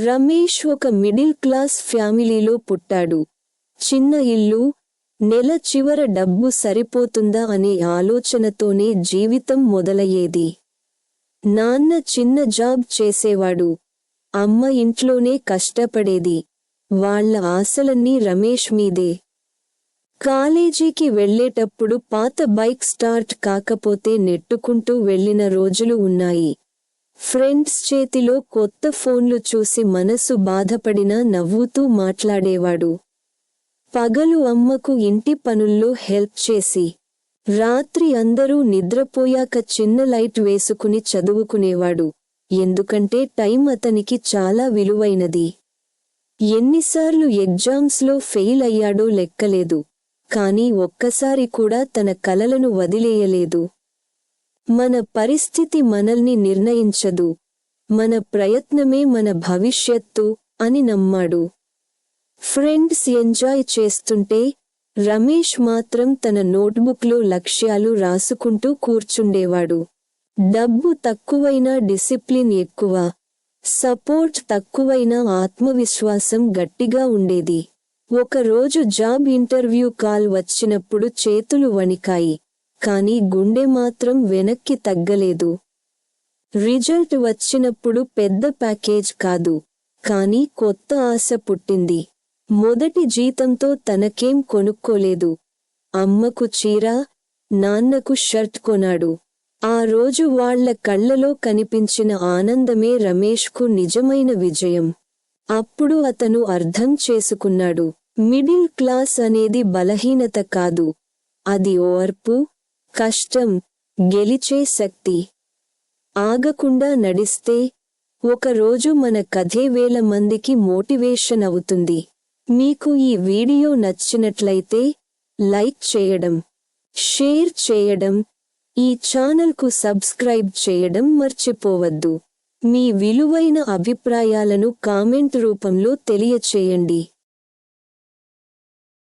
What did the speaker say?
రమేష్ ఒక middle class ఫ్యామిలీలో పుట్టాడు. చిన్న ఇల్లు, నెల చివర డబ్బు సరిపోతుందా అనే ఆలోచనతోనే జీవితం మొదలయ్యేది. నాన్న చిన్న జాబ్ చేసేవాడు, అమ్మ ఇంట్లోనే కష్టపడేది. వాళ్ళ ఆశలన్నీ రమేష్ మీదే. కాలేజీకి వెళ్లేటప్పుడు పాత బైక్ స్టార్ట్ కాకపోతే నెట్టుకుంటూ వెళ్లిన రోజులు ఉన్నాయి. ఫ్రెండ్స్ చేతిలో కొత్త ఫోన్లు చూసి మనసు బాధపడినా నవ్వుతూ మాట్లాడేవాడు. పగలు అమ్మకు ఇంటి పనుల్లో హెల్ప్ చేసి, రాత్రి అందరూ నిద్రపోయాక చిన్న లైట్ వేసుకుని చదువుకునేవాడు. ఎందుకంటే టైం అతనికి చాలా విలువైనది. ఎన్నిసార్లు ఎగ్జామ్స్లో ఫెయిల్ అయ్యాడో లెక్కలేదు, కానీ ఒక్కసారి కూడా తన కలలను వదిలేయలేదు. మన పరిస్థితి మనల్ని నిర్ణయించదు, మన ప్రయత్నమే మన భవిష్యత్తు అని నమ్మాడు. ఫ్రెండ్స్ ఎంజాయ్ చేస్తుంటే రమేష్ మాత్రం తన నోట్బుక్లో లక్ష్యాలు రాసుకుంటూ కూర్చుండేవాడు. డబ్బు తక్కువైనా డిసిప్లిన్ ఎక్కువ, సపోర్ట్ తక్కువైనా ఆత్మవిశ్వాసం గట్టిగా ఉండేది. ఒకరోజు జాబ్ ఇంటర్వ్యూ కాల్ వచ్చినప్పుడు చేతులు వణికాయి, కానీ గుండె మాత్రం వెనక్కి తగ్గలేదు. రిజల్ట్ వచ్చినప్పుడు పెద్ద ప్యాకేజ్ కాదు, కానీ కొత్త ఆశ పుట్టింది. మొదటి జీతంతో తనకేం కొనుక్కోలేదు. అమ్మకు చీర, నాన్నకు షర్ట్ కొన్నాడు. ఆ రోజు వాళ్ల కళ్లలో కనిపించిన ఆనందమే రమేష్కు నిజమైన విజయం. అప్పుడు అతను అర్థం చేసుకున్నాడు, మిడిల్ క్లాస్ అనేది బలహీనత కాదు, అది ఓర్పు, కష్టం, గెలిచే శక్తి. ఆగకుండా నడిస్తే ఒకరోజు మన కథే వేల మందికి మోటివేషన్ అవుతుంది. మీకు ఈ వీడియో నచ్చినట్లయితే లైక్ చేయడం, షేర్ చేయడం, ఈ ఛానల్కు సబ్స్క్రైబ్ చేయడం మర్చిపోవద్దు. మీ విలువైన అభిప్రాయాలను కామెంట్ రూపంలో తెలియచేయండి.